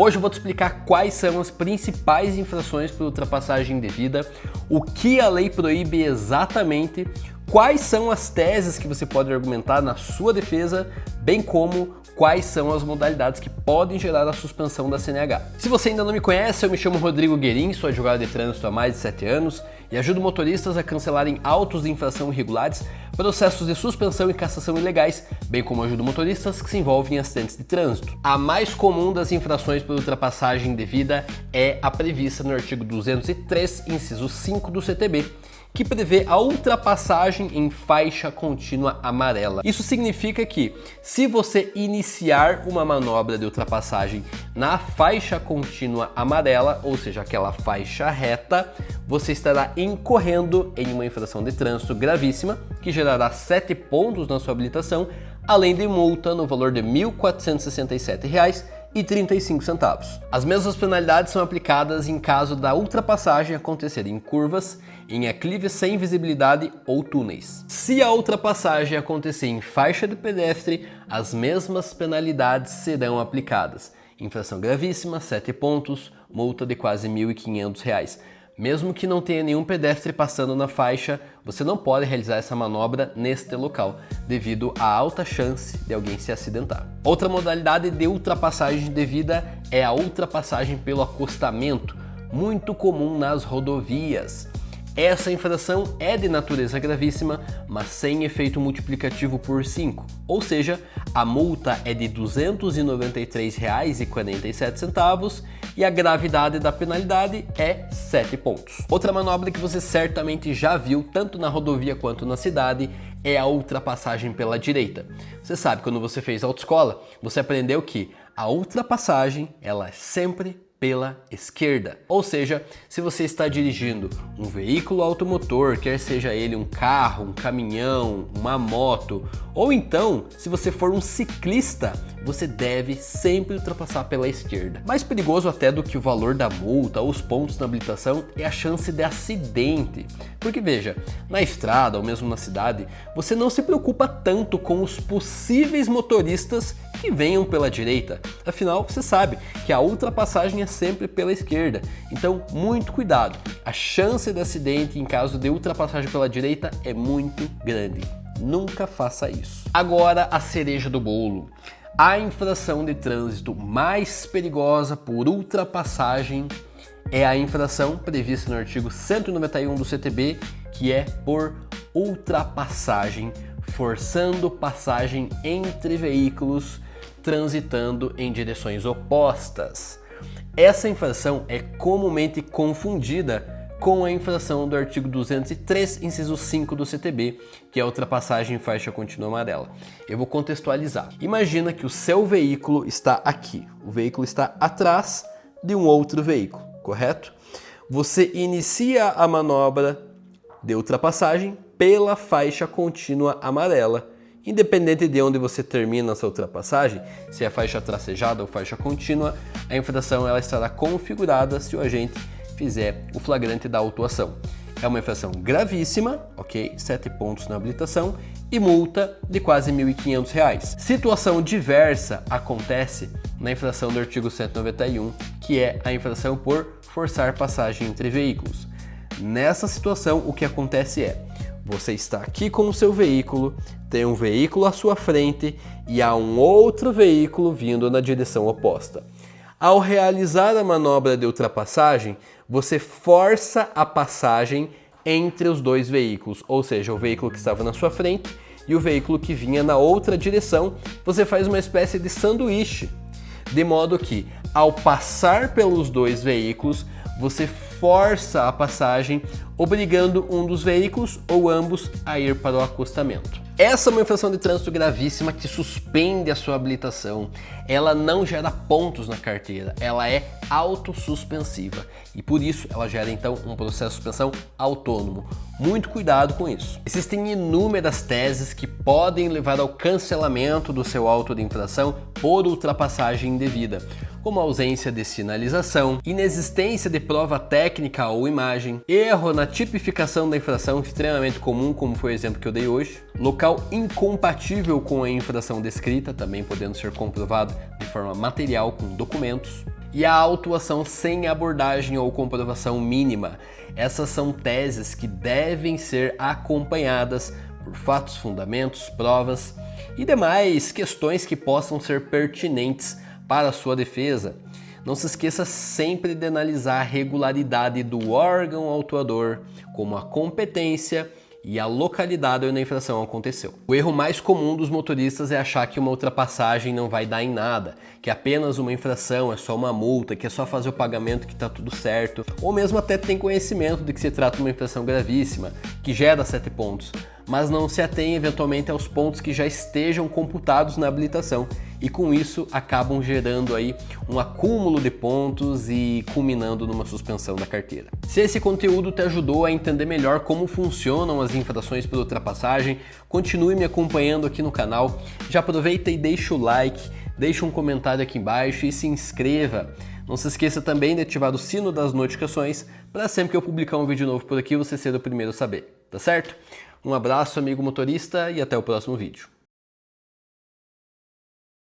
Hoje eu vou te explicar quais são as principais infrações por ultrapassagem indevida, o que a lei proíbe exatamente, quais são as teses que você pode argumentar na sua defesa, bem como quais são as modalidades que podem gerar a suspensão da CNH. Se você ainda não me conhece, eu me chamo Rodrigo Guerin, sou advogado de trânsito há mais de 7 anos e ajudo motoristas a cancelarem autos de infração irregulares, processos de suspensão e cassação ilegais, bem como ajudo motoristas que se envolvem em acidentes de trânsito. A mais comum das infrações por ultrapassagem indevida é a prevista no artigo 203, inciso 5 do CTB, que prevê a ultrapassagem em faixa contínua amarela. Isso significa que, se você iniciar uma manobra de ultrapassagem na faixa contínua amarela, ou seja, aquela faixa reta, você estará incorrendo em uma infração de trânsito gravíssima, que gerará 7 pontos na sua habilitação, além de multa no valor de R$ 1.467,35. As mesmas penalidades são aplicadas em caso da ultrapassagem acontecer em curvas, em aclives sem visibilidade ou túneis. Se a ultrapassagem acontecer em faixa de pedestre, as mesmas penalidades serão aplicadas. Infração gravíssima, 7 pontos, multa de quase R$ 1.500. Mesmo que não tenha nenhum pedestre passando na faixa, você não pode realizar essa manobra neste local, devido à alta chance de alguém se acidentar. Outra modalidade de ultrapassagem indevida é a ultrapassagem pelo acostamento, muito comum nas rodovias. Essa infração é de natureza gravíssima, mas sem efeito multiplicativo por 5, ou seja, a multa é de R$ 293,47 e a gravidade da penalidade é 7 pontos. Outra manobra que você certamente já viu, tanto na rodovia quanto na cidade, é a ultrapassagem pela direita. Você sabe, quando você fez autoescola, você aprendeu que a ultrapassagem ela é sempre pela esquerda. Ou seja, se você está dirigindo um veículo automotor, quer seja ele um carro, um caminhão, uma moto, ou então, se você for um ciclista, você deve sempre ultrapassar pela esquerda. Mais perigoso até do que o valor da multa ou os pontos na habilitação é a chance de acidente. Porque veja, na estrada ou mesmo na cidade, você não se preocupa tanto com os possíveis motoristas que venham pela direita. Afinal, você sabe que a ultrapassagem é sempre pela esquerda. Então, muito cuidado. A chance de acidente em caso de ultrapassagem pela direita é muito grande. Nunca faça isso. Agora, a cereja do bolo. A infração de trânsito mais perigosa por ultrapassagem é a infração prevista no artigo 191 do CTB, que é por ultrapassagem, forçando passagem entre veículos transitando em direções opostas. Essa infração é comumente confundida com a infração do artigo 203, inciso 5 do CTB, que é a ultrapassagem em faixa contínua amarela. Eu vou contextualizar. Imagina que o seu veículo está aqui, o veículo está atrás de um outro veículo, correto? Você inicia a manobra de ultrapassagem pela faixa contínua amarela. Independente de onde você termina essa ultrapassagem, se é faixa tracejada ou faixa contínua, a infração ela estará configurada se o agente fizer o flagrante da autuação. É uma infração gravíssima, ok? 7 pontos na habilitação e multa de quase R$ 1.500. Situação diversa acontece na infração do artigo 191, que é a infração por forçar passagem entre veículos. Nessa situação, o que acontece é: você está aqui com o seu veículo, tem um veículo à sua frente e há um outro veículo vindo na direção oposta. Ao realizar a manobra de ultrapassagem, você força a passagem entre os dois veículos, ou seja, o veículo que estava na sua frente e o veículo que vinha na outra direção. Você faz uma espécie de sanduíche, de modo que, ao passar pelos dois veículos, você força a passagem, obrigando um dos veículos ou ambos a ir para o acostamento. Essa é uma infração de trânsito gravíssima que suspende a sua habilitação. Ela não gera pontos na carteira, ela é autossuspensiva e por isso ela gera então um processo de suspensão autônomo. Muito cuidado com isso. Existem inúmeras teses que podem levar ao cancelamento do seu auto de infração por ultrapassagem indevida, como ausência de sinalização, inexistência de prova técnica ou imagem, erro na tipificação da infração extremamente comum, como foi o exemplo que eu dei hoje, local incompatível com a infração descrita, também podendo ser comprovado de forma material com documentos, e a autuação sem abordagem ou comprovação mínima. Essas são teses que devem ser acompanhadas por fatos, fundamentos, provas e demais questões que possam ser pertinentes para a sua defesa. Não se esqueça sempre de analisar a regularidade do órgão autuador, como a competência e a localidade onde a infração aconteceu. O erro mais comum dos motoristas é achar que uma ultrapassagem não vai dar em nada, que apenas uma infração é só uma multa, que é só fazer o pagamento que está tudo certo, ou mesmo até tem conhecimento de que se trata de uma infração gravíssima, que gera 7 pontos, mas não se atém eventualmente aos pontos que já estejam computados na habilitação, e com isso acabam gerando aí um acúmulo de pontos e culminando numa suspensão da carteira. Se esse conteúdo te ajudou a entender melhor como funcionam as infrações por ultrapassagem, continue me acompanhando aqui no canal. Já aproveita e deixa o like, deixa um comentário aqui embaixo e se inscreva. Não se esqueça também de ativar o sino das notificações para sempre que eu publicar um vídeo novo por aqui você ser o primeiro a saber, tá certo? Um abraço, amigo motorista, e até o próximo vídeo.